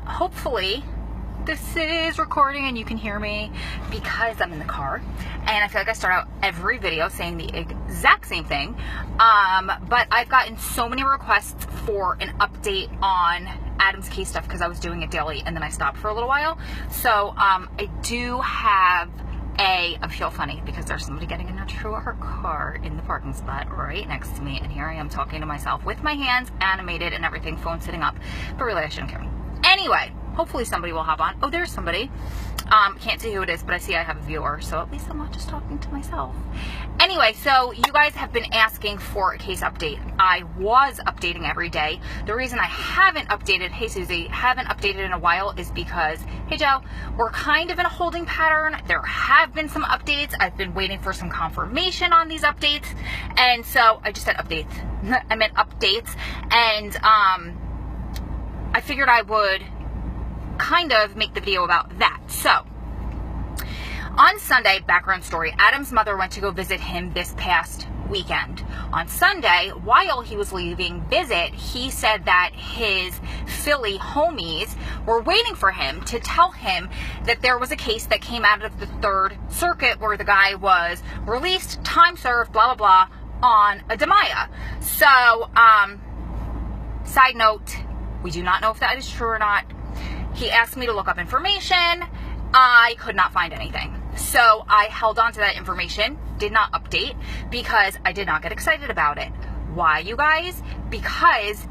hopefully this is recording and you can hear me because I'm in the car, and I feel like I start out every video saying the exact same thing, but I've gotten so many requests for an update on Adam's case stuff because I was doing it daily and then I stopped for a little while. So I do have I feel funny because there's somebody getting into her car in the parking spot right next to me, and here I am talking to myself with my hands animated and everything, phone sitting up, but really I shouldn't care. Anyway, hopefully somebody will hop on. Oh, there's somebody. Can't see who it is, but I see I have a viewer, so at least I'm not just talking to myself. Anyway, so you guys have been asking for a case update. I was updating every day. The reason I haven't updated, hey Susie, haven't updated in a while is because, hey Joe, we're kind of in a holding pattern. There have been some updates. I've been waiting for some confirmation on these updates, and so I just said updates. I meant updates, and I figured I would kind of make the video about that. So on Sunday, background story, Adam's mother went to go visit him this past weekend. On Sunday, while he was leaving visit, he said that his Philly homies were waiting for him to tell him that there was a case that came out of the Third Circuit where the guy was released, time served, blah, blah, blah, on a DiMaia. So, side note, we do not know if that is true or not. He asked me to look up information. I could not find anything. So I held on to that information, did not update, because I did not get excited about it. Why, you guys? Because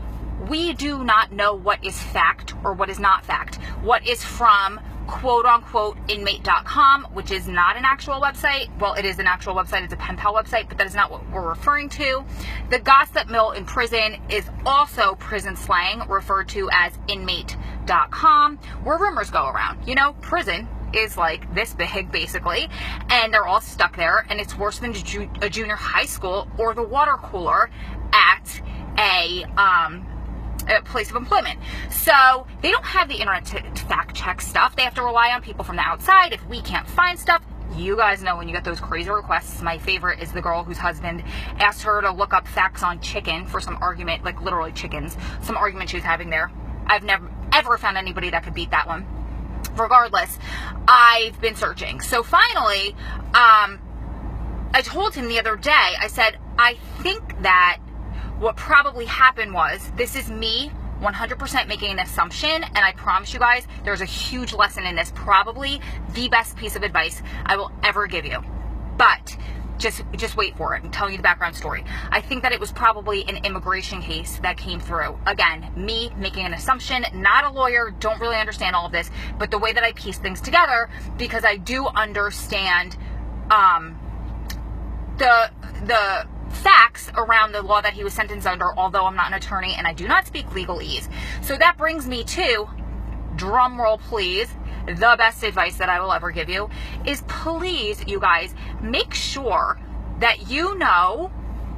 we do not know what is fact or what is not fact. What is from quote-unquote inmate.com, which is not an actual website. Well, it is an actual website. It's a pen pal website, but that is not what we're referring to. The gossip mill in prison is also prison slang, referred to as inmate.com, where rumors go around. You know, prison is like this big, basically, and they're all stuck there, and it's worse than a junior high school or the water cooler at a place of employment. So they don't have the internet to fact check stuff. They have to rely on people from the outside. If we can't find stuff, you guys know when you get those crazy requests. My favorite is the girl whose husband asked her to look up facts on chicken for some argument, like literally chickens, some argument she was having there. I've never ever found anybody that could beat that one. Regardless, I've been searching. So finally, I told him the other day, I said, I think that what probably happened was, this is me 100% making an assumption, and I promise you guys, there's a huge lesson in this, probably the best piece of advice I will ever give you. But just wait for it. I'm telling you the background story. I think that it was probably an immigration case that came through. Again, me making an assumption, not a lawyer, don't really understand all of this, but the way that I piece things together, because I do understand the facts around the law that he was sentenced under, although I'm not an attorney and I do not speak legalese. So that brings me to, drum roll please, the best advice that I will ever give you is, please, you guys, make sure that you know,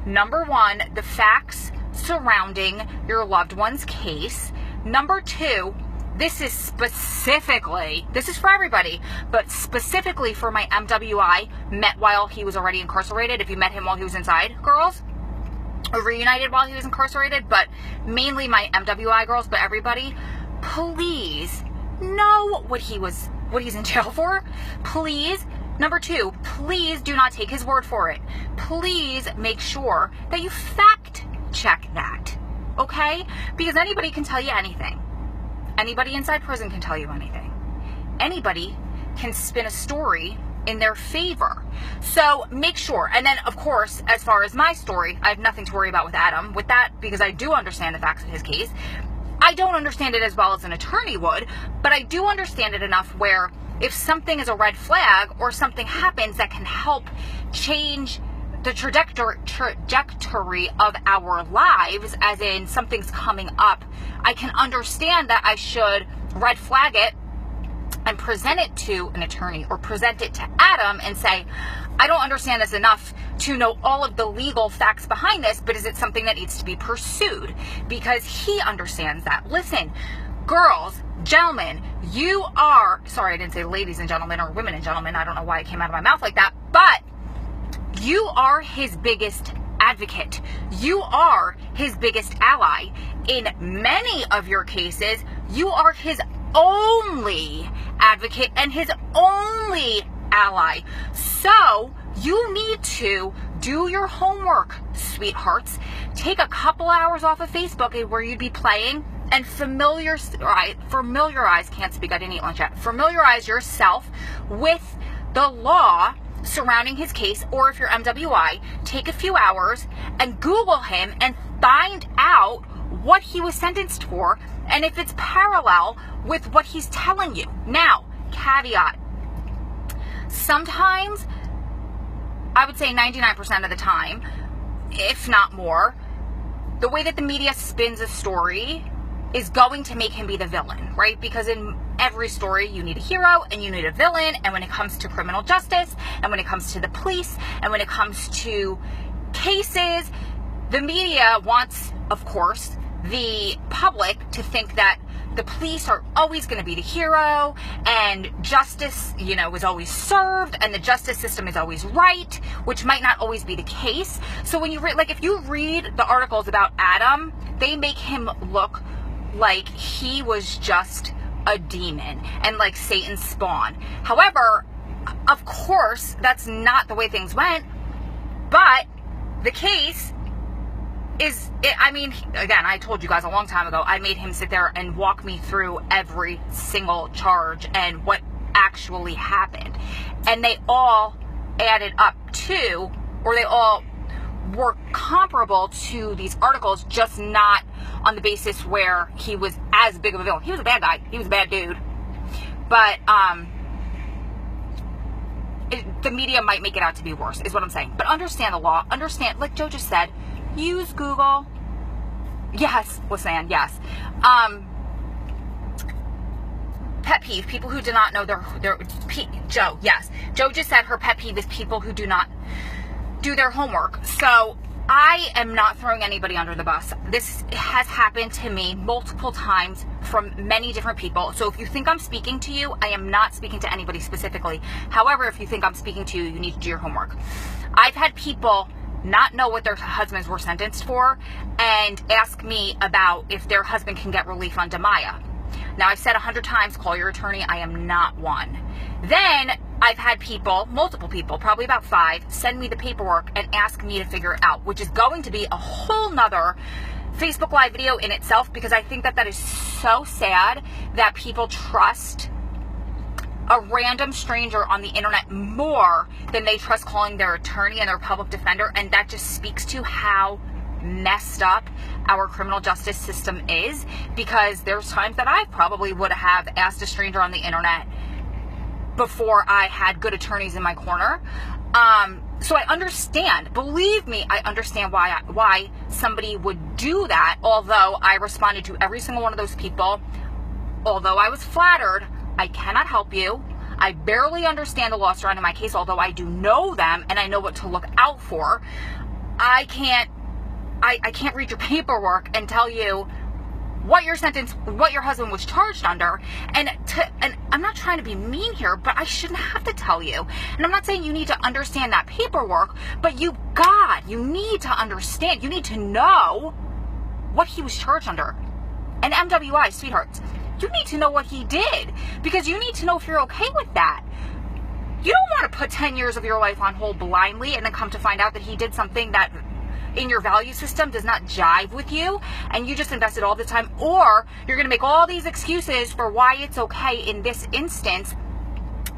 number one, the facts surrounding your loved one's case. Number two, this is specifically, this is for everybody, but specifically for my MWI, met while he was already incarcerated. If you met him while he was inside, girls, or reunited while he was incarcerated, but mainly my MWI girls, but everybody, please know what he's in jail for. Please. Number two, please do not take his word for it. Please make sure that you fact check that, okay? Because anybody can tell you anything. Anybody inside prison can tell you anything. Anybody can spin a story in their favor. So make sure. And then, of course, as far as my story, I have nothing to worry about with Adam with that, because I do understand the facts of his case. I don't understand it as well as an attorney would, but I do understand it enough where if something is a red flag or something happens that can help change the trajectory of our lives, as in something's coming up, I can understand that I should red flag it and present it to an attorney or present it to Adam and say, I don't understand this enough to know all of the legal facts behind this, but is it something that needs to be pursued? Because he understands that. Listen, girls, gentlemen, you are, sorry, I didn't say ladies and gentlemen or women and gentlemen. I don't know why it came out of my mouth like that, but you are his biggest advocate. You are his biggest ally. In many of your cases, you are his only advocate and his only ally. So you need to do your homework, sweethearts. Take a couple hours off of Facebook where you'd be playing and familiarize, can't speak, I didn't eat lunch yet. Familiarize yourself with the law surrounding his case, or if you're MWI, take a few hours and Google him and find out what he was sentenced for and if it's parallel with what he's telling you. Now, caveat, sometimes, I would say 99% of the time, if not more, the way that the media spins a story is going to make him be the villain, right? Because in every story, you need a hero and you need a villain. And when it comes to criminal justice, and when it comes to the police, and when it comes to cases, the media wants, of course, the public to think that the police are always going to be the hero, and justice, is always served, and the justice system is always right, which might not always be the case. So when you read, if you read the articles about Adam, they make him look like he was just a demon and like Satan's spawn. However, of course, that's not the way things went, but the case is, again, I told you guys a long time ago, I made him sit there and walk me through every single charge and what actually happened. And they all added up to, or they all were comparable to these articles, just not on the basis where he was as big of a villain. He was a bad guy. He was a bad dude. But, the media might make it out to be worse, is what I'm saying. But understand the law. Understand, like Joe just said, use Google. Yes, Lisanne, yes. Pet peeve, people who do not know Joe, yes. Joe just said her pet peeve is people who do not do their homework. So I am not throwing anybody under the bus. This has happened to me multiple times from many different people. So if you think I'm speaking to you, I am not speaking to anybody specifically. However, if you think I'm speaking to you, you need to do your homework. I've had people not know what their husbands were sentenced for and ask me about if their husband can get relief on DiMaia. Now, I've said 100 times, call your attorney. I am not one. Then I've had people, multiple people, probably about 5, send me the paperwork and ask me to figure it out, which is going to be a whole nother Facebook Live video in itself, because I think that is so sad that people trust a random stranger on the internet more than they trust calling their attorney and their public defender. And that just speaks to how messed up our criminal justice system is, because there's times that I probably would have asked a stranger on the internet before I had good attorneys in my corner. So I understand, believe me, I understand why somebody would do that. Although I responded to every single one of those people, although I was flattered, I cannot help you. I barely understand the law surrounding my case, although I do know them and I know what to look out for. I can't read your paperwork and tell you what your husband was charged under. And I'm not trying to be mean here, but I shouldn't have to tell you. And I'm not saying you need to understand that paperwork, but you need to understand. You need to know what he was charged under. And MWI, sweethearts, you need to know what he did, because you need to know if you're okay with that. You don't want to put 10 years of your life on hold blindly and then come to find out that he did something that in your value system does not jive with you, and you just invested all the time, or you're going to make all these excuses for why it's okay in this instance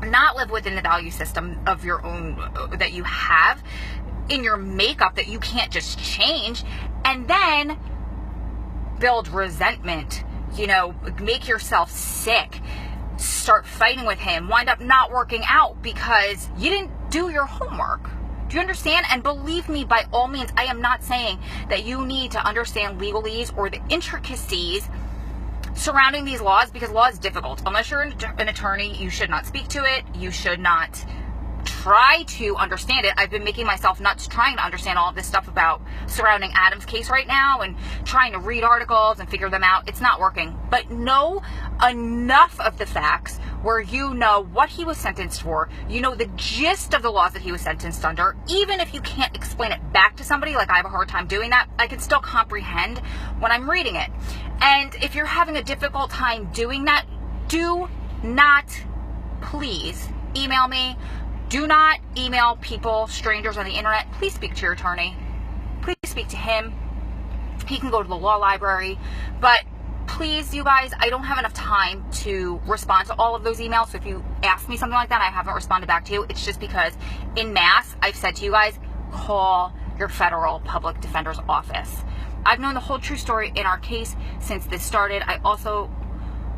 not live within the value system of your own that you have in your makeup that you can't just change, and then build resentment, make yourself sick, start fighting with him, wind up not working out because you didn't do your homework. Do you understand? And believe me, by all means, I am not saying that you need to understand legalese or the intricacies surrounding these laws, because law is difficult. Unless you're an attorney, you should not speak to it. You should not try to understand it. I've been making myself nuts trying to understand all of this stuff about surrounding Adam's case right now and trying to read articles and figure them out. It's not working. But know enough of the facts where you know what he was sentenced for, you know the gist of the laws that he was sentenced under. Even if you can't explain it back to somebody, like I have a hard time doing that, I can still comprehend when I'm reading it. And if you're having a difficult time doing that, do not, please, email me. Do not email people, strangers on the internet. Please speak to your attorney. Please speak to him. He can go to the law library. But please, you guys, I don't have enough time to respond to all of those emails. So if you ask me something like that, I haven't responded back to you. It's just because en masse, I've said to you guys, call your federal public defender's office. I've known the whole true story in our case since this started. I also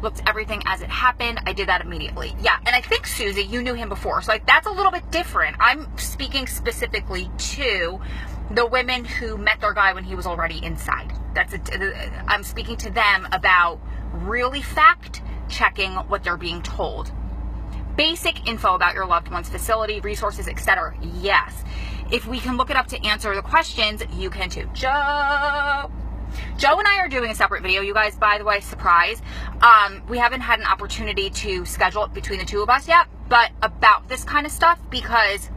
looked at everything as it happened. I did that immediately. Yeah, and I think, Susie, you knew him before. So like that's a little bit different. I'm speaking specifically to the women who met their guy when he was already inside. I'm speaking to them about really fact checking what they're being told. Basic info about your loved one's facility, resources, etc. Yes. If we can look it up to answer the questions, you can too. Joe and I are doing a separate video, you guys, by the way, surprise. We haven't had an opportunity to schedule it between the two of us yet, but about this kind of stuff, because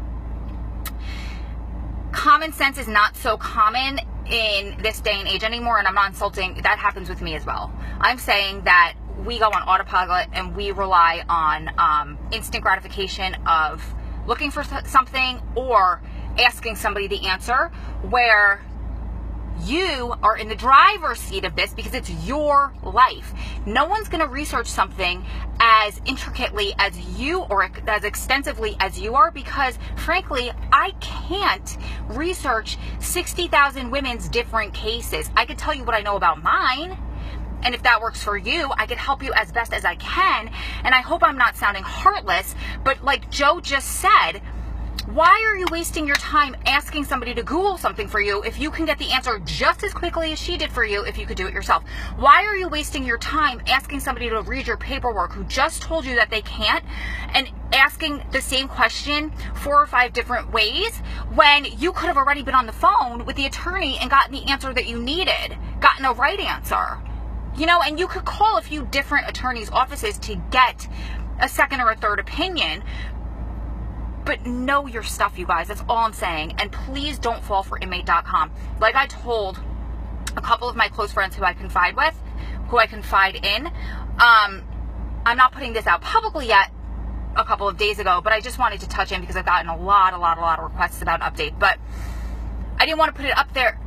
common sense is not so common in this day and age anymore, and I'm not insulting. That happens with me as well. I'm saying that we go on autopilot and we rely on instant gratification of looking for something or asking somebody the answer, where you are in the driver's seat of this because it's your life. No one's going to research something as intricately as you or as extensively as you are, because frankly, I can't research 60,000 women's different cases. I could tell you what I know about mine, and if that works for you, I could help you as best as I can. And I hope I'm not sounding heartless, but like Joe just said, why are you wasting your time asking somebody to Google something for you if you can get the answer just as quickly as she did for you if you could do it yourself? Why are you wasting your time asking somebody to read your paperwork who just told you that they can't, and asking the same question 4 or 5 different ways when you could have already been on the phone with the attorney and gotten the answer that you needed, gotten a right answer? You know, and you could call a few different attorneys' offices to get a second or a third opinion. But know your stuff, you guys. That's all I'm saying. And please don't fall for inmate.com. Like I told a couple of my close friends who I confide in, I'm not putting this out publicly yet, a couple of days ago, but I just wanted to touch in because I've gotten a lot of requests about an update. But I didn't want to put it up there.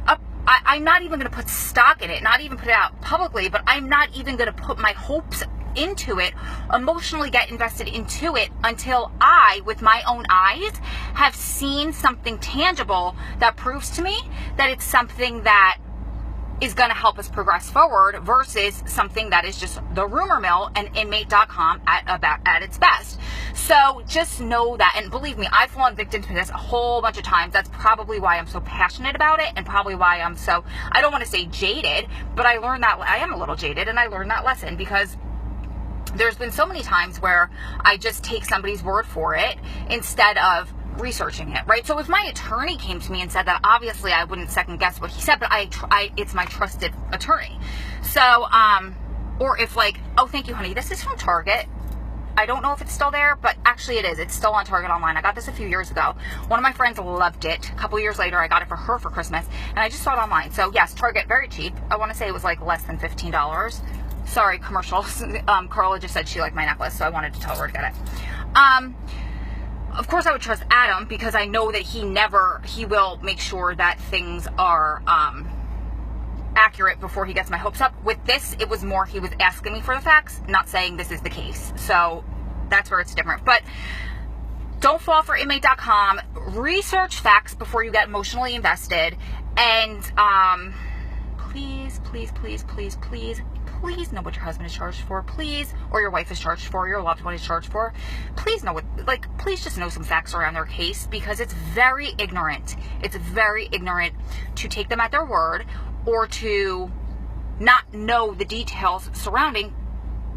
I'm not even going to put stock in it, not even put it out publicly, but I'm not even going to put my hopes into it, emotionally get invested into it, until I, with my own eyes, have seen something tangible that proves to me that it's something that is going to help us progress forward, versus something that is just the rumor mill and inmate.com at its best. So just know that, and believe me, I've fallen victim to this a whole bunch of times. That's probably why I'm so passionate about it, and probably why I'm so, I don't want to say jaded, but I learned that, I am a little jaded, and I learned that lesson because there's been so many times where I just take somebody's word for it instead of researching it, right? So if my attorney came to me and said that, obviously I wouldn't second guess what he said, but it's my trusted attorney. So, or if like, oh, thank you, honey, this is from Target. I don't know if it's still there, but actually it is. It's still on Target online. I got this a few years ago. One of my friends loved it. A couple years later, I got it for her for Christmas, and I just saw it online. So yes, Target, very cheap. I want to say it was like less than $15. Sorry, commercials. Carla just said she liked my necklace, so I wanted to tell her to get it. Of course, I would trust Adam because I know that he will make sure that things are accurate before he gets my hopes up. With this, it was more he was asking me for the facts, not saying this is the case. So that's where it's different. But don't fall for inmate.com. Research facts before you get emotionally invested. And please know what your husband is charged for, please, or your wife is charged for, your loved one is charged for. Please know what, please just know some facts around their case, because it's very ignorant. It's very ignorant to take them at their word or to not know the details surrounding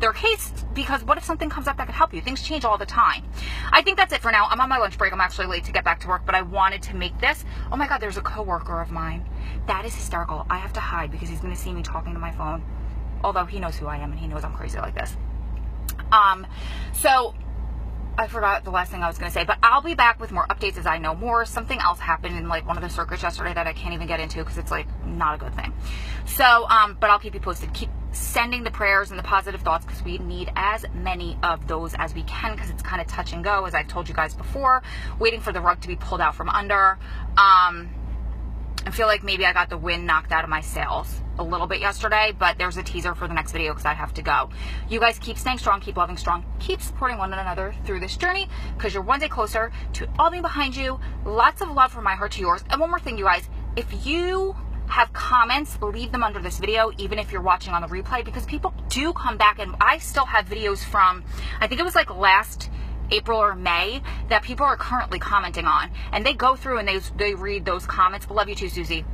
their case, because what if something comes up that could help you? Things change all the time. I think that's it for now. I'm on my lunch break. I'm actually late to get back to work, but I wanted to make this. Oh my God, there's a coworker of mine. That is hysterical. I have to hide because he's going to see me talking to my phone. Although he knows who I am and he knows I'm crazy like this. So I forgot the last thing I was going to say, but I'll be back with more updates as I know more. Something else happened in like one of the circuits yesterday that I can't even get into because it's like not a good thing. So, but I'll keep you posted. sending the prayers and the positive thoughts, because we need as many of those as we can, because it's kind of touch and go, as I've told you guys before, waiting for the rug to be pulled out from under. I feel like maybe I got the wind knocked out of my sails a little bit yesterday, but there's a teaser for the next video because I have to go. You guys keep staying strong, keep loving strong, keep supporting one another through this journey, because you're one day closer to it all being behind you. Lots of love from my heart to yours. And one more thing, you guys, if you have comments, leave them under this video, even if you're watching on the replay, because people do come back, and I still have videos from, I think it was like last April or May, that people are currently commenting on, and they go through and they read those comments. Love you too, Susie.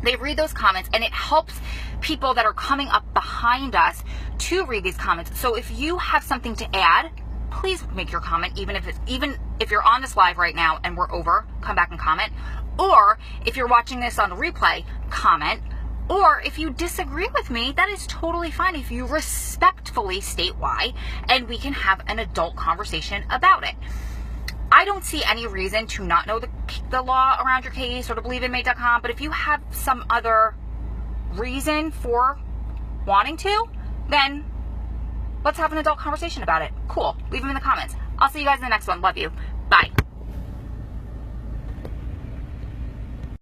They read those comments, and it helps people that are coming up behind us to read these comments. So if you have something to add, please make your comment, even if you're on this live right now and we're over, come back and comment. Or if you're watching this on a replay, comment. Or if you disagree with me, that is totally fine. If you respectfully state why, and we can have an adult conversation about it. I don't see any reason to not know the law around your case or to believe inmate.com, but if you have some other reason for wanting to, then let's have an adult conversation about it. Cool. Leave them in the comments. I'll see you guys in the next one. Love you. Bye.